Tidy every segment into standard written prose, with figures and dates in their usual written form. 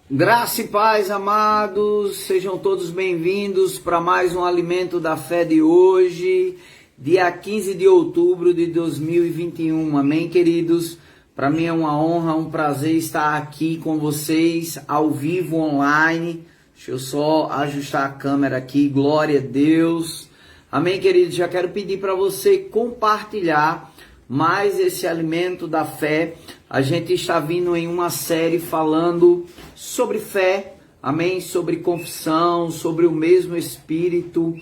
Graça e paz, amados, sejam todos bem-vindos para mais um Alimento da Fé de hoje, dia 15 de outubro de 2021, amém, queridos? Para mim é uma honra, um prazer estar aqui com vocês, ao vivo, online. Deixa eu só ajustar a câmera aqui, glória a Deus. Amém, queridos? Já quero pedir para você compartilhar mais esse alimento da fé. A gente está vindo em uma série falando sobre fé, amém? Sobre confissão, sobre o mesmo espírito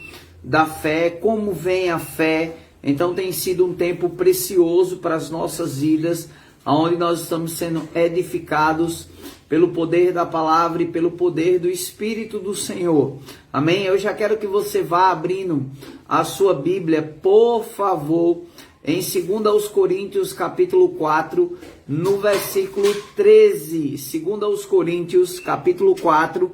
da fé, como vem a fé. Então tem sido um tempo precioso para as nossas vidas, onde nós estamos sendo edificados pelo poder da palavra e pelo poder do Espírito do Senhor. Amém? Eu já quero que você vá abrindo a sua Bíblia, por favor, em 2 Coríntios capítulo 4, no versículo 13. 2 Coríntios capítulo 4,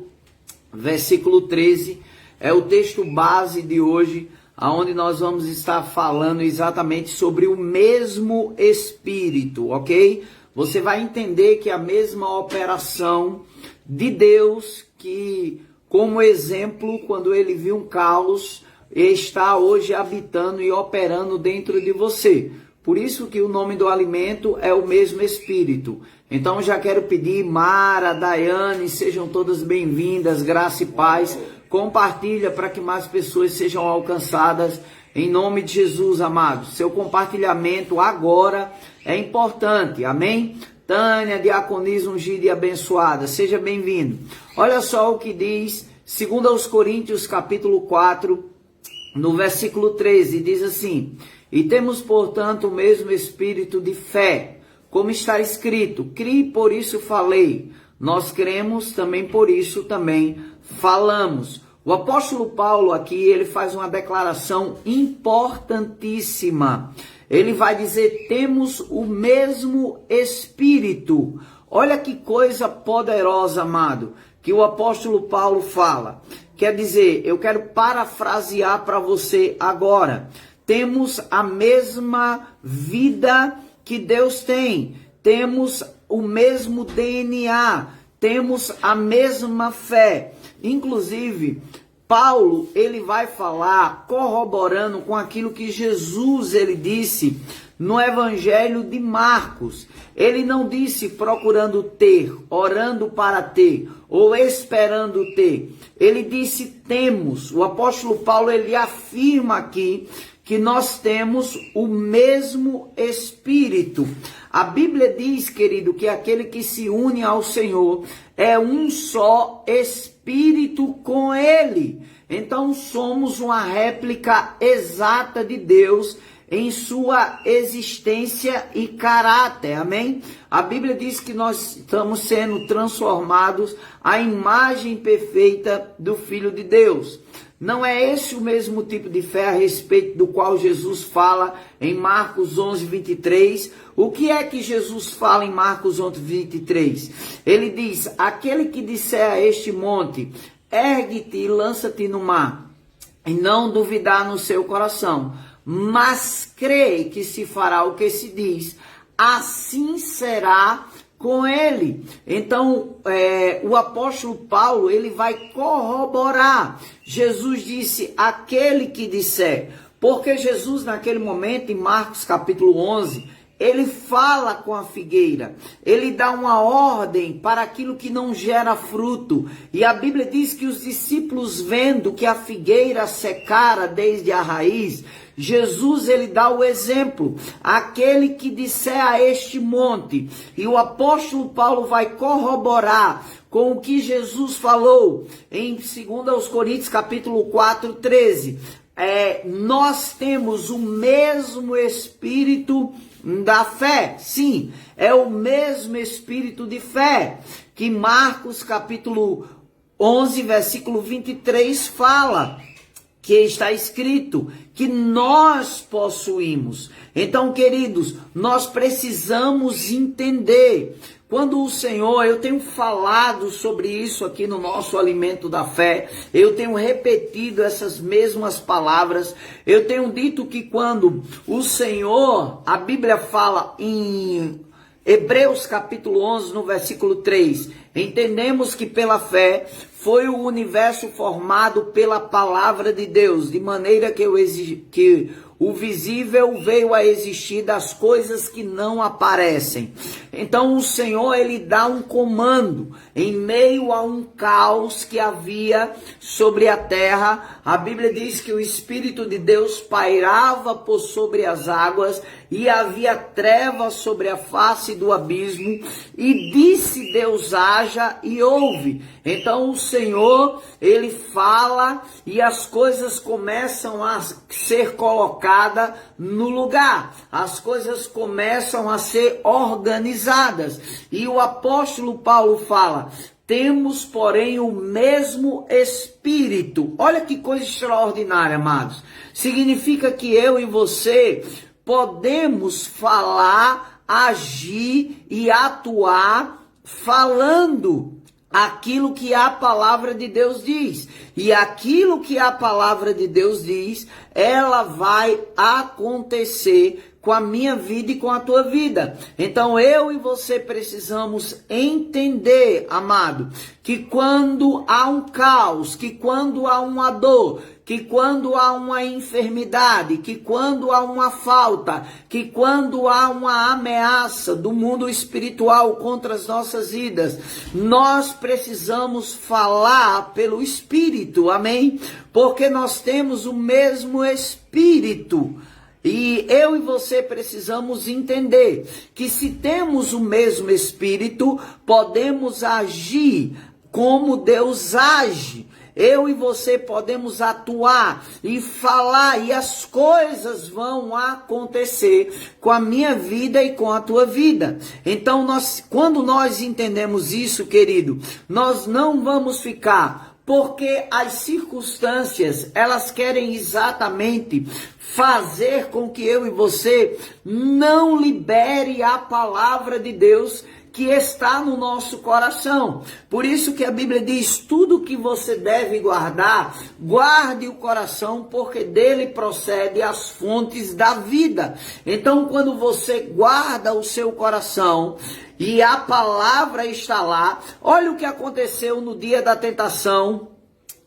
versículo 13, é o texto base de hoje, onde nós vamos estar falando exatamente sobre o mesmo Espírito, ok? Você vai entender que a mesma operação de Deus, que como exemplo, quando ele viu um caos, está hoje habitando e operando dentro de você. Por isso que o nome do alimento é o mesmo Espírito. Então já quero pedir, Mara, Daiane, sejam todas bem-vindas, graça e paz. Compartilha para que mais pessoas sejam alcançadas em nome de Jesus, amados. Seu compartilhamento agora é importante, amém? Tânia, diaconisa ungida e abençoada, seja bem-vindo. Olha só o que diz 2 Coríntios capítulo 4, no versículo 13, diz assim: e temos, portanto, o mesmo espírito de fé, como está escrito, criei, por isso falei. Nós cremos, também por isso também falamos. O apóstolo Paulo aqui, ele faz uma declaração importantíssima. Ele vai dizer, temos o mesmo espírito. Olha que coisa poderosa, amado, que o apóstolo Paulo fala. Quer dizer, eu quero parafrasear para você agora. Temos a mesma vida que Deus tem. Temos o mesmo DNA. Temos a mesma fé. Inclusive, Paulo, ele vai falar corroborando com aquilo que Jesus ele disse no Evangelho de Marcos. Ele não disse procurando ter, orando para ter, ou esperando ter. Ele disse temos. O apóstolo Paulo, ele afirma aqui que nós temos o mesmo Espírito. A Bíblia diz, querido, que aquele que se une ao Senhor é um só Espírito com Ele. Então somos uma réplica exata de Deus em sua existência e caráter, amém? A Bíblia diz que nós estamos sendo transformados à imagem perfeita do Filho de Deus. Não é esse o mesmo tipo de fé a respeito do qual Jesus fala em Marcos 11, 23? O que é que Jesus fala em Marcos 11, 23? Ele diz, aquele que disser a este monte, ergue-te e lança-te no mar, e não duvidar no seu coração, mas crê que se fará o que se diz, assim será com ele. Então, o apóstolo Paulo, ele vai corroborar. Jesus disse, aquele que disser, porque Jesus naquele momento, em Marcos capítulo 11, ele fala com a figueira, ele dá uma ordem para aquilo que não gera fruto. E a Bíblia diz que os discípulos, vendo que a figueira secara desde a raiz, Jesus, ele dá o exemplo, aquele que disser a este monte. E o apóstolo Paulo vai corroborar com o que Jesus falou em 2 Coríntios capítulo 4, 13. Nós temos o mesmo espírito da fé. Sim, é o mesmo espírito de fé que Marcos capítulo 11, versículo 23 fala, que está escrito que nós possuímos. Então, queridos, nós precisamos entender. Quando o Senhor, eu tenho falado sobre isso aqui no nosso Alimento da Fé, eu tenho repetido essas mesmas palavras, eu tenho dito que quando o Senhor, a Bíblia fala em Hebreus capítulo 11, no versículo 3. Entendemos que pela fé foi o universo formado pela palavra de Deus, de maneira que o visível veio a existir das coisas que não aparecem. Então o Senhor, ele dá um comando em meio a um caos que havia sobre a terra. A Bíblia diz que o Espírito de Deus pairava por sobre as águas e havia trevas sobre a face do abismo, e disse Deus: haja, e houve. Então o Senhor, ele fala e as coisas começam a ser colocadas no lugar. As coisas começam a ser organizadas. E o apóstolo Paulo fala: temos, porém, o mesmo Espírito. Olha que coisa extraordinária, amados. Significa que eu e você podemos falar, agir e atuar falando aquilo que a palavra de Deus diz. E aquilo que a palavra de Deus diz, ela vai acontecer com a minha vida e com a tua vida. Então eu e você precisamos entender, amado, que quando há um caos, que quando há uma dor, que quando há uma enfermidade, que quando há uma falta, que quando há uma ameaça do mundo espiritual contra as nossas vidas, nós precisamos falar pelo Espírito, amém? Porque nós temos o mesmo Espírito. E eu e você precisamos entender que se temos o mesmo Espírito, podemos agir como Deus age. Eu e você podemos atuar e falar, e as coisas vão acontecer com a minha vida e com a tua vida. Então, quando nós entendemos isso, querido, nós não vamos ficar, porque as circunstâncias, elas querem exatamente fazer com que eu e você não libere a palavra de Deus que está no nosso coração. Por isso que a Bíblia diz: tudo que você deve guardar, guarde o coração, porque dele procede as fontes da vida. Então, quando você guarda o seu coração e a palavra está lá, olha o que aconteceu no dia da tentação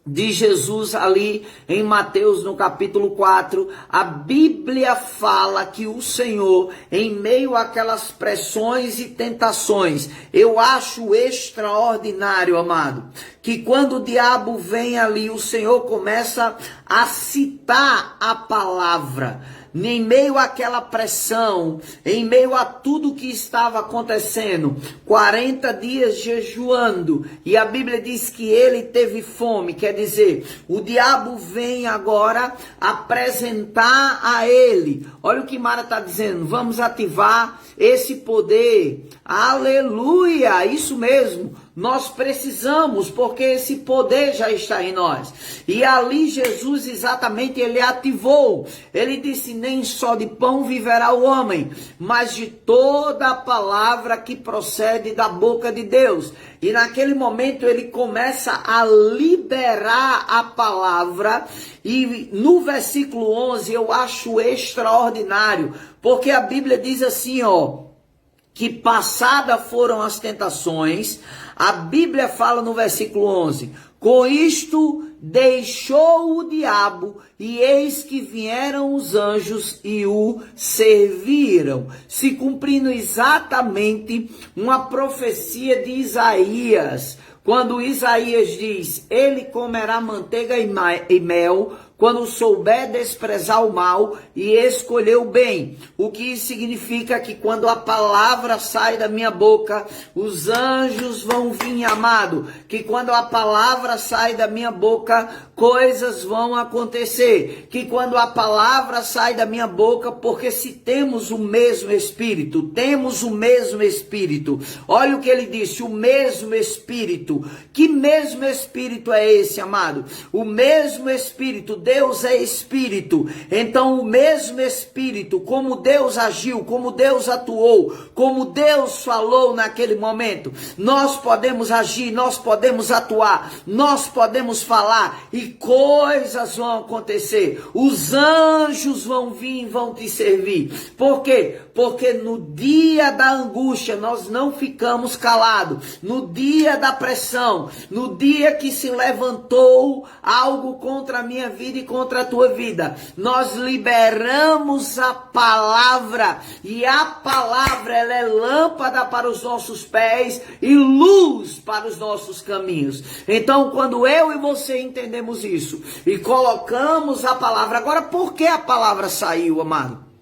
de Jesus ali em Mateus no capítulo 4, a Bíblia fala que o Senhor, em meio àquelas pressões e tentações, eu acho extraordinário, amado, que quando o diabo vem ali, o Senhor começa a citar a palavra. Em meio àquela pressão, em meio a tudo que estava acontecendo, 40 dias jejuando, e a Bíblia diz que ele teve fome, quer dizer, o diabo vem agora apresentar a ele. Olha o que Mara está dizendo: vamos ativar esse poder. Aleluia, isso mesmo. Nós precisamos, porque esse poder já está em nós. E ali Jesus exatamente, ele ativou. Ele disse: nem só de pão viverá o homem, mas de toda a palavra que procede da boca de Deus. E naquele momento ele começa a liberar a palavra. E no versículo 11 eu acho extraordinário, porque a Bíblia diz assim, que passadas foram as tentações. A Bíblia fala no versículo 11: com isto deixou o diabo, e eis que vieram os anjos e o serviram. Se cumprindo exatamente uma profecia de Isaías, quando Isaías diz: ele comerá manteiga e mel, quando souber desprezar o mal e escolher o bem. O que significa que quando a palavra sai da minha boca, os anjos vão vir, amado. Que quando a palavra sai da minha boca, coisas vão acontecer. Que quando a palavra sai da minha boca, porque se temos o mesmo Espírito, temos o mesmo Espírito. Olha o que ele disse: o mesmo Espírito. Que mesmo Espírito é esse, amado? O mesmo Espírito. Deus é Espírito. Então o mesmo Espírito, como Deus agiu, como Deus atuou, como Deus falou naquele momento, nós podemos agir, nós podemos atuar, nós podemos falar, e coisas vão acontecer. Os anjos vão vir e vão te servir. Por quê? Porque no dia da angústia nós não ficamos calados. No dia da pressão, no dia que se levantou algo contra a minha vida e contra a tua vida, nós liberamos a palavra. E a palavra, ela é lâmpada para os nossos pés e luz para os nossos caminhos. Então, quando eu e você entendemos isso e colocamos a palavra, agora por que a palavra saiu, amado?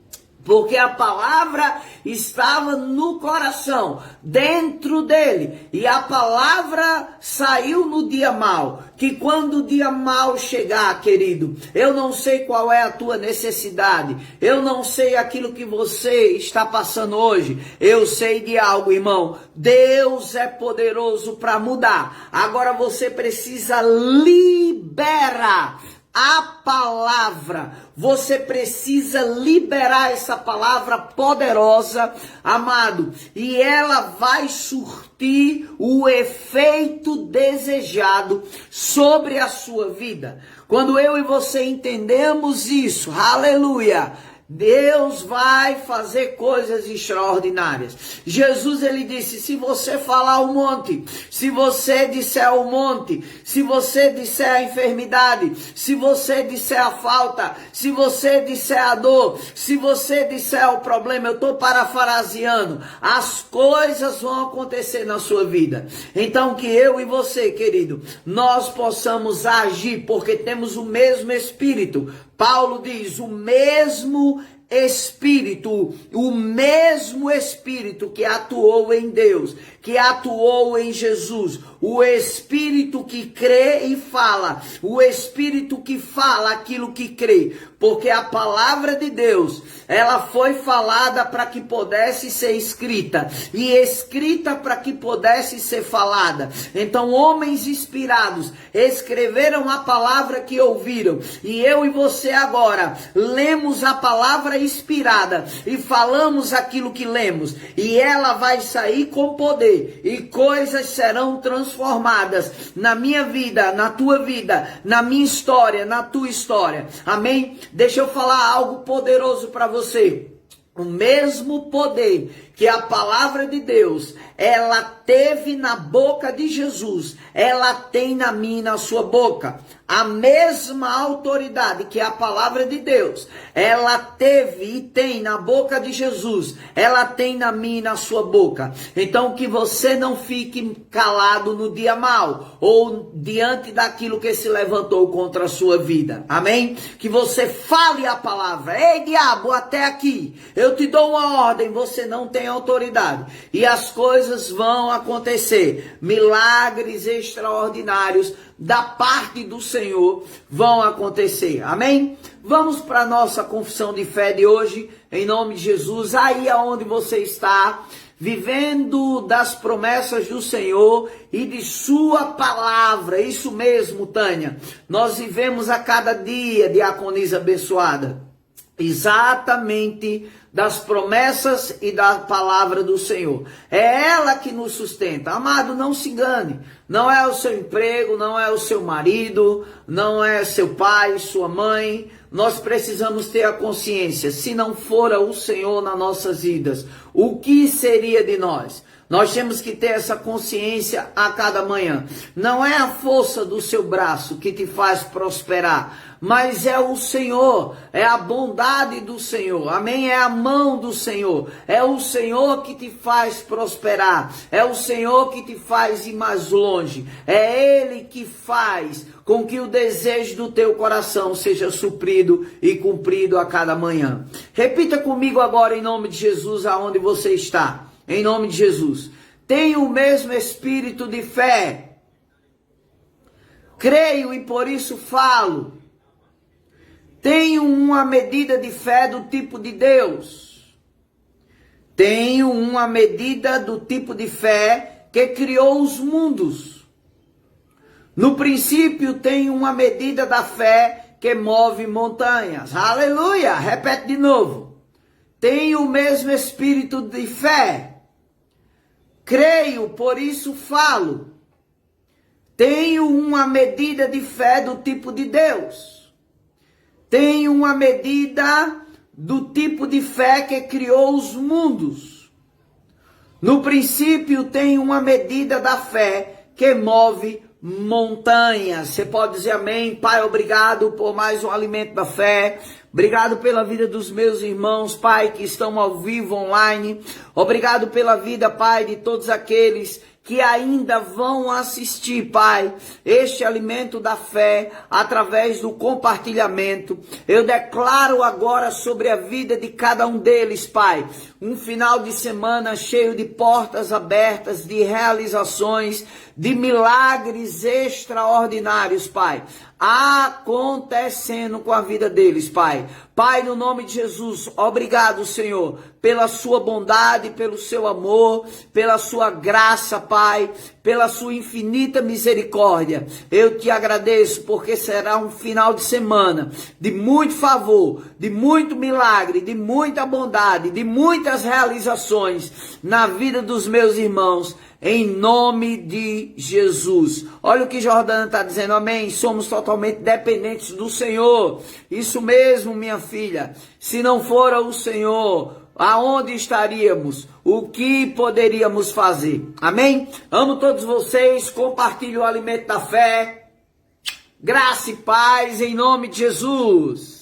Porque a palavra estava no coração, dentro dele. E a palavra saiu no dia mau. Que quando o dia mau chegar, querido, eu não sei qual é a tua necessidade. Eu não sei aquilo que você está passando hoje. Eu sei de algo, irmão. Deus é poderoso para mudar. Agora você precisa liberar a palavra. Você precisa liberar essa palavra poderosa, amado, e ela vai surtir o efeito desejado sobre a sua vida. Quando eu e você entendemos isso, aleluia, Deus vai fazer coisas extraordinárias. Jesus, ele disse, se você falar ao monte, se você disser ao monte, se você disser a enfermidade, se você disser a falta, se você disser a dor, se você disser o problema, eu estou parafraseando, as coisas vão acontecer na sua vida. Então que eu e você, querido, nós possamos agir, porque temos o mesmo Espírito. Paulo diz, o mesmo Espírito que atuou em Deus, que atuou em Jesus, o Espírito que crê e fala, o Espírito que fala aquilo que crê, porque a palavra de Deus, ela foi falada para que pudesse ser escrita, e escrita para que pudesse ser falada. Então homens inspirados escreveram a palavra que ouviram, e eu e você agora lemos a palavra inspirada e falamos aquilo que lemos, e ela vai sair com poder, e coisas serão transformadas na minha vida, na tua vida, na minha história, na tua história. Amém? Deixa eu falar algo poderoso para você. O mesmo poder que a palavra de Deus, ela teve na boca de Jesus, ela tem na minha e na sua boca. A mesma autoridade que a palavra de Deus, ela teve e tem na boca de Jesus, ela tem na minha e na sua boca. Então que você não fique calado no dia mau, ou diante daquilo que se levantou contra a sua vida. Amém? Que você fale a palavra. Ei, diabo, até aqui, eu te dou uma ordem, você não tem autoridade. E as coisas vão acontecer. Milagres extraordinários da parte do Senhor vão acontecer. Amém? Vamos para a nossa confissão de fé de hoje, em nome de Jesus. Aí aonde você está, vivendo das promessas do Senhor e de sua palavra. Isso mesmo, Tânia. Nós vivemos a cada dia, diaconisa abençoada, exatamente das promessas e da palavra do Senhor. É ela que nos sustenta. Amado, não se engane. Não é o seu emprego, não é o seu marido, não é seu pai, sua mãe. Nós precisamos ter a consciência, se não for o Senhor nas nossas vidas, o que seria de nós? Nós temos que ter essa consciência a cada manhã. Não é a força do seu braço que te faz prosperar, mas é o Senhor, é a bondade do Senhor, amém? É a mão do Senhor, é o Senhor que te faz prosperar, é o Senhor que te faz ir mais longe, é Ele que faz com que o desejo do teu coração seja suprido e cumprido a cada manhã. Repita comigo agora em nome de Jesus aonde você está. Em nome de Jesus. Tenho o mesmo espírito de fé. Creio e por isso falo. Tenho uma medida de fé do tipo de Deus. Tenho uma medida do tipo de fé que criou os mundos. No princípio, tenho uma medida da fé que move montanhas. Aleluia! Repete de novo. Tenho o mesmo espírito de fé. Creio, por isso falo. Tenho uma medida de fé do tipo de Deus. Tenho uma medida do tipo de fé que criou os mundos. No princípio, tenho uma medida da fé que move montanhas. Você pode dizer amém? Pai, obrigado por mais um alimento da fé. Obrigado pela vida dos meus irmãos, Pai, que estão ao vivo online. Obrigado pela vida, Pai, de todos aqueles que ainda vão assistir, Pai, este alimento da fé através do compartilhamento. Eu declaro agora sobre a vida de cada um deles, Pai, um final de semana cheio de portas abertas, de realizações, de milagres extraordinários, Pai, acontecendo com a vida deles, Pai. Pai, no nome de Jesus, obrigado, Senhor, pela sua bondade, pelo seu amor, pela sua graça, Pai, pela sua infinita misericórdia. Eu te agradeço porque será um final de semana de muito favor, de muito milagre, de muita bondade, de muitas realizações na vida dos meus irmãos. Em nome de Jesus. Olha o que Jordana está dizendo, amém. Somos totalmente dependentes do Senhor. Isso mesmo, minha filha. Se não fora o Senhor, aonde estaríamos? O que poderíamos fazer? Amém? Amo todos vocês. Compartilhe o alimento da fé. Graça e paz em nome de Jesus.